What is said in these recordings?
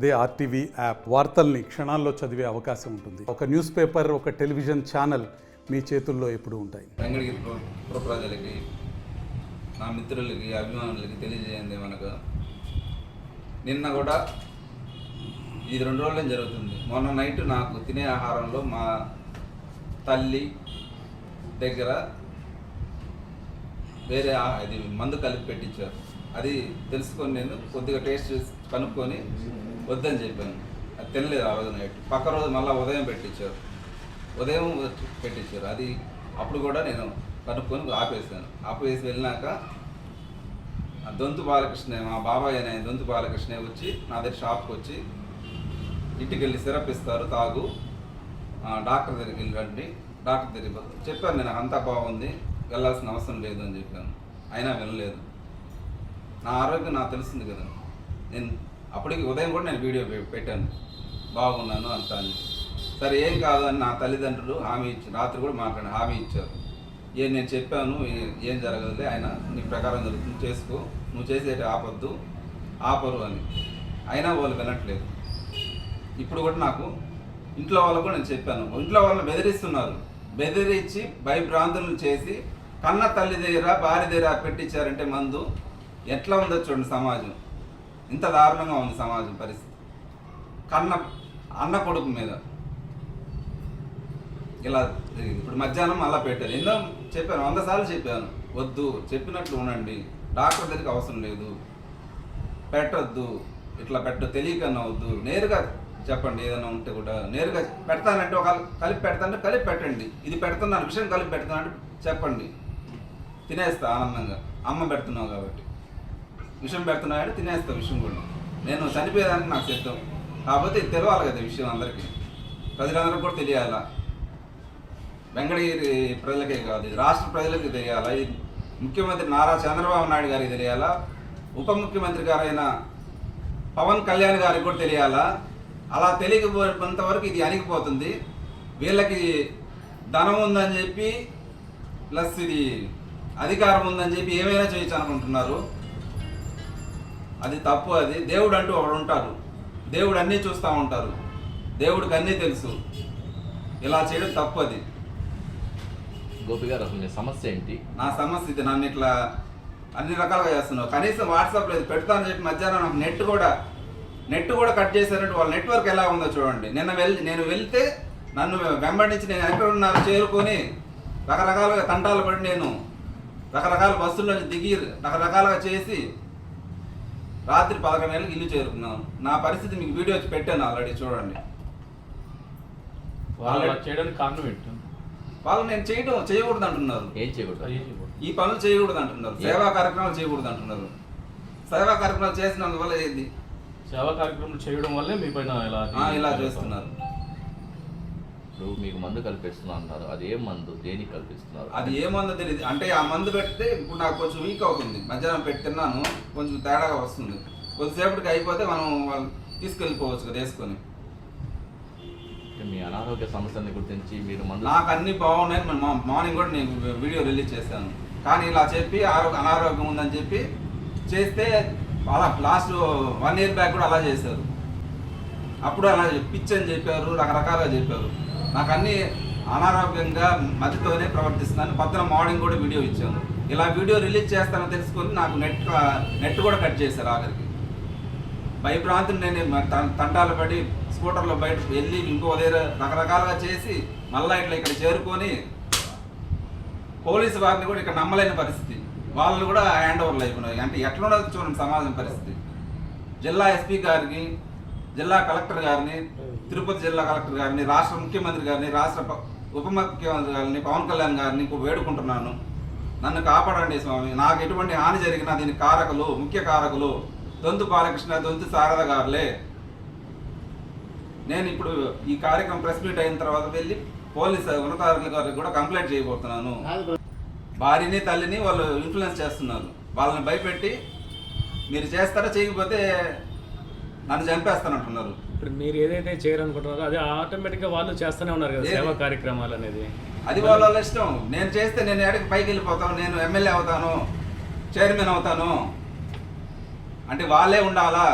అదే RTV app వార్తల్ని క్షణాల్లో చదివే అవకాశం ఉంటుంది. ఒక న్యూస్ పేపర్, ఒక టెలివిజన్ ఛానల్ మీ చేతుల్లో ఎప్పుడూ ఉంటాయి. వెంకటగిరి ప్రజలకి, నా మిత్రులకి, అభిమానులకి తెలియజేయండి. మనకు నిన్న కూడా ఇది 2 రోజులే జరుగుతుంది. మొన్న నైట్ నాకు తినే ఆహారంలో మా తల్లి దగ్గర వేరే ఇది మందు కలిపి పెట్టించారు. అది తెలుసుకొని నేను కొద్దిగా టేస్ట్ కనుక్కొని వద్దని చెప్పాను. అది తినలేదు ఆ రోజు నైట్. పక్క రోజు మళ్ళీ ఉదయం పెట్టించారు. అది అప్పుడు కూడా నేను కనుక్కొని ఆపేసాను. ఆపేసి వెళ్ళినాక దొంతు బాలకృష్ణ, మా బాబాయ్ అనే దొంతు బాలకృష్ణ వచ్చి నా దగ్గర షాప్కి వచ్చి, ఇంటికి వెళ్ళి సిరప్ ఇస్తారు తాగు, డాక్టర్ దగ్గరికి వెళ్ళి రండి, డాక్టర్ దగ్గరికి చెప్పాను. నేను అంతా బాగుంది, వెళ్ళాల్సిన అవసరం లేదు అని చెప్పాను. అయినా వెళ్ళలేదు. నా ఆరోగ్యం నాకు తెలుస్తుంది కదా. నేను అప్పటికి ఉదయం కూడా నేను వీడియో పెట్టాను, బాగున్నాను అంతా అని. సరే ఏం కాదు అని నా తల్లిదండ్రులు హామీ ఇచ్చి, రాత్రి కూడా హామీ ఇచ్చారు. నేను చెప్పాను, ఏం జరగదులే, ఆయన నీ ప్రకారం జరుగుతుంది, చేసుకో, నువ్వు చేసేటి ఆపరు అని. అయినా వాళ్ళు వినట్లేదు. ఇప్పుడు కూడా నాకు ఇంట్లో వాళ్ళకు కూడా నేను చెప్పాను. ఇంట్లో వాళ్ళని బెదిరిస్తున్నారు. బెదిరించి భయభ్రాంతులను చేసి కన్న తల్లి దగ్గర, భార్య దగ్గర పెట్టించారంటే మందు ఎట్లా ఉందో చూడండి. సమాజం ఇంత దారుణంగా ఉంది సమాజం పరిస్థితి. అన్న కొడుకు మీద ఇలా ఇప్పుడు మధ్యాహ్నం అలా పెట్టాను. ఎన్నో చెప్పాను, 100 సార్లు చెప్పాను, వద్దు, చెప్పినట్లు ఉండండి, డాక్టర్ దగ్గరికి అవసరం లేదు, పెట్టొద్దు, ఇట్లా తెలియకన్నా వద్దు, నేరుగా చెప్పండి. ఏదైనా ఉంటే కూడా నేరుగా పెడతానంటే ఒక కలిపి పెడతానంటే కలిపి పెట్టండి. ఇది పెడుతున్నాను, విషయం కలిపి పెడతానంటే చెప్పండి, తినేస్తా ఆనందంగా. అమ్మ పెడుతున్నావు కాబట్టి, విషయం పెడుతున్నాడు, తినేస్తా విషయం కూడా. నేను చనిపోయేదానికి నాకు సిద్ధం. కాకపోతే ఇది తెలియాలి కదా విషయం, అందరికీ, ప్రజలందరికీ కూడా తెలియాలా. వెంకటగిరి ప్రజలకే కాదు, ఇది రాష్ట్ర ప్రజలకి తెలియాలా. ఇది ముఖ్యమంత్రి నారా చంద్రబాబు నాయుడు గారికి తెలియాలా, ఉప ముఖ్యమంత్రి గారైన పవన్ కళ్యాణ్ గారికి కూడా తెలియాలా. అలా తెలియకపోయినంత వరకు ఇది అణిగిపోతుంది. వీళ్ళకి ధనం ఉందని చెప్పి, ప్లస్ ఇది అధికారం ఉందని చెప్పి ఏమైనా చేయొచ్చు అనుకుంటున్నారు. అది తప్పు. అది దేవుడు అంటూ ఒకడు ఉంటారు. దేవుడు అన్నీ చూస్తూ ఉంటారు. దేవుడికి అన్నీ తెలుసు. ఇలా చేయడం తప్పు. అది గోపి గారు, అసలు మీ సమస్య ఏంటి? నా సమస్య ఇది. నన్ను ఇట్లా అన్ని రకాలుగా చేస్తున్నావు. కనీసం వాట్సాప్లో ఇది పెడతానని చెప్పి మధ్యాహ్నం నాకు నెట్ కూడా కట్ చేశారంటే వాళ్ళ నెట్వర్క్ ఎలా ఉందో చూడండి. నేను వెళ్తే నన్ను వెంబడించి నేను ఎక్కడ ఉన్నారు చేరుకొని రకరకాలుగా తంటాలు పడి, నేను రకరకాల బస్సుల్లో దిగి రకరకాలుగా చేసి రాత్రి 11 గంటలకు ఇల్లు చేరుకున్నాను. నా పరిస్థితి మీకు వీడియో పెట్టాను ఆల్రెడీ, చూడండి. చేయడానికి కారణం ఏంటి? వాళ్ళు నేను చేయకూడదు అంటున్నారు. ఏం చేయకూడదు? ఈ పనులు చేయకూడదు అంటున్నారు. సేవా కార్యక్రమాలు చేయకూడదు అంటున్నారు. సేవా కార్యక్రమాలు చేసినందువల్ల ఏంది? సేవా కార్యక్రమాలు చేయడం వల్లే మీ పైన ఇలా చేస్తున్నారు. ఇప్పుడు మీకు మందు కల్పిస్తున్నా అన్నారు. అది ఏ మందు, దేనికి కల్పిస్తున్నారు? అది ఏ మందు తెలియదు. అంటే ఆ మందు పెడితే ఇప్పుడు నాకు కొంచెం వీక్ అవుతుంది. మధ్యాహ్నం పెట్టి తిన్నాను, కొంచెం తేడాగా వస్తుంది. కొద్దిసేపటికి అయిపోతే మనం వాళ్ళు తీసుకెళ్ళిపోవచ్చు కదా వేసుకొని. మీ అనారోగ్య సమస్యని గుర్తించి మీరు మందు, నాకు అన్ని బాగున్నాయి. మార్నింగ్ కూడా నేను వీడియో రిలీజ్ చేశాను. కానీ ఇలా చెప్పి అనారోగ్యం ఉందని చెప్పి చేస్తే అలా లాస్ట్ 1 year బ్యాక్ కూడా అలా చేశారు. అప్పుడు అలా పిచ్ అని చెప్పారు, రకరకాలుగా చెప్పారు. నాకు అన్ని అనారోగ్యంగా మధ్యతోనే ప్రవర్తిస్తున్నాను. పొద్దున మార్నింగ్ కూడా వీడియో ఇచ్చాను. ఇలా వీడియో రిలీజ్ చేస్తానని తెలుసుకొని నాకు నెట్ కూడా కట్ చేశారు. ఆఖరికి భయభ్రాంతులు నేను తంటాలు పడి స్కూటర్లో బయట వెళ్ళి ఇంకో దగ్గర రకరకాలుగా చేసి మళ్ళీ ఇక్కడ చేరుకొని పోలీసు వారిని కూడా ఇక్కడ నమ్మలేని పరిస్థితి. వాళ్ళు కూడా హ్యాండ్ ఓవర్లు అయిపోయినాయి. అంటే ఎట్లా ఉండదు చూడండి సమాజం పరిస్థితి. జిల్లా ఎస్పీ గారిని, జిల్లా కలెక్టర్ గారిని, తిరుపతి జిల్లా కలెక్టర్ గారిని, రాష్ట్ర ముఖ్యమంత్రి గారిని, రాష్ట్ర ఉప ముఖ్యమంత్రి గారిని, పవన్ కళ్యాణ్ గారిని వేడుకుంటున్నాను, నన్ను కాపాడండి స్వామి. నాకు ఎటువంటి హాని జరిగినా దీనికి ముఖ్య కారకులు దొంతు బాలకృష్ణ, దొంతు శారద గారులే. నేను ఇప్పుడు ఈ కార్యక్రమం ప్రెస్ మీట్ అయిన తర్వాత వెళ్ళి పోలీసు ఉన్నతాధికారుల గారికి కూడా కంప్లైంట్ చేయబోతున్నాను. భార్యని తల్లిని వాళ్ళు ఇన్ఫ్లుయెన్స్ చేస్తున్నారు. వాళ్ళని భయపెట్టి మీరు చేస్తారా, చేయకపోతే నన్ను చంపేస్తానంటున్నారు. ఇప్పుడు మీరు ఏదైతే చేయాలనుకుంటున్నారో అది ఆటోమేటిక్గా వాళ్ళు చేస్తూనే ఉన్నారు కదా సేవా కార్యక్రమాలు అనేది. అది వాళ్ళ ఇష్టం. నేను చేస్తే నేను ఎక్కడికి పైకి వెళ్ళిపోతాను, నేను ఎమ్మెల్యే అవుతాను, చైర్మన్ అవుతాను అంటే వాళ్ళే ఉండాలా?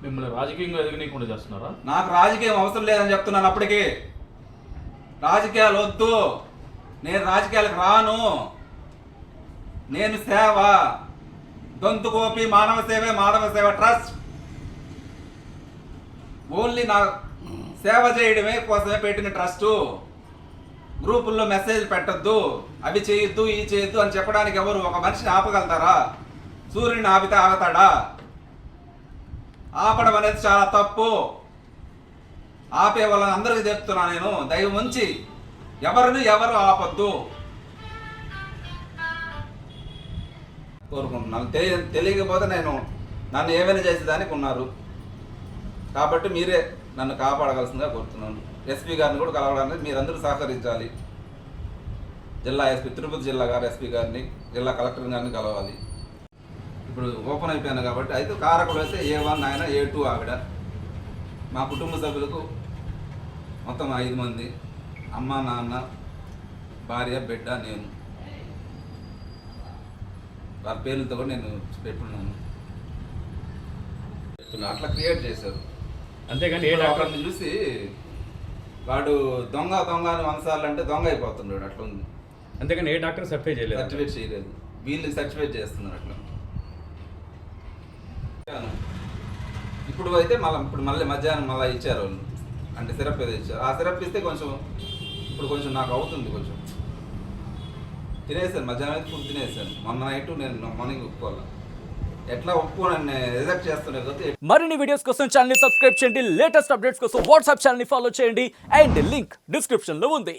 మిమ్మల్ని రాజకీయంగా ఎదగనీయకుండా చేస్తున్నారా? నాకు రాజకీయం అవసరం లేదని చెప్తున్నాను. అప్పటికి రాజకీయాలు వద్దు, నేను రాజకీయాలకు రాను. నేను సేవ, దొంతుకోపి మానవ సేవ ట్రస్ట్ ఓన్లీ నా సేవ చేయడమే కోసమే పెట్టిన ట్రస్టు. గ్రూపుల్లో మెసేజ్ పెట్టద్దు, అవి చేయొద్దు, ఇవి చేయొద్దు అని చెప్పడానికి ఎవరు ఒక మనిషిని ఆపగలుగుతారా? సూర్యుని ఆపితే ఆగుతాడా? ఆపడం అనేది చాలా తప్పు. ఆపే వాళ్ళని అందరికీ చెప్తున్నా నేను, దైవం ఉంచి ఎవరు ఆపద్దు కోరుకుంటున్నాను. తెలియకపోతే నన్ను ఏమైనా చేసేదానికి ఉన్నారు కాబట్టి మీరే నన్ను కాపాడగలసిందిగా కోరుతున్నాను. ఎస్పీ గారిని కూడా కలవడానికి మీరందరూ సహకరించాలి. జిల్లా ఎస్పీ, తిరుపతి జిల్లా గారు ఎస్పీ గారిని, జిల్లా కలెక్టర్ గారిని కలవాలి. ఇప్పుడు ఓపెన్ అయిపోయాను కాబట్టి అయితే కారకులు అయితే A1 ఆయన, A2 ఆవిడ. మా కుటుంబ సభ్యులకు మొత్తం 5 మంది, అమ్మ, నాన్న, భార్య, బిడ్డ, నేను. వాళ్ళ పేర్లతో కూడా నేను పెట్టున్నాను. అట్లా క్రియేట్ చేశారు. అంతేగాని ఏ డాక్టర్ ఒకరిని చూసి వాడు దొంగ అని 100 సార్లు అంటే దొంగ అయిపోతున్నాడు. అట్లా ఉంది. అంతేగాని ఏ డాక్టర్ సర్టిఫై చేయలేదు. సర్టిఫికేట్ చేయలేదు, వీళ్ళు సర్టిఫికేట్ చేస్తున్నారు. అట్లా ఇప్పుడు అయితే మళ్ళీ మధ్యాహ్నం మళ్ళీ ఇచ్చారు వాళ్ళు, అంటే సిరప్ ఏదో ఇచ్చారు. ఆ సిరప్ ఇస్తే కొంచెం నాకు అవుతుంది. కొంచెం తినేసాను, మధ్యాహ్నం అయితే ఫుడ్ తినేసాను. మొన్న నైట్ నేను మార్నింగ్ ఒప్పుకోవాలి. ఎట్లా ఒప్పుకోనని రిజెక్ట్ చేస్తుండే కొద్దీ మరిన్ని వీడియోస్ కోసం ఛానల్ ని సబ్స్క్రైబ్ చేయండి, లేటెస్ట్ అప్డేట్స్ కోసం వాట్సాప్ ఛానల్ ని ఫాలో చేయండి అండ్ లింక్ డిస్క్రిప్షన్ లో ఉంది.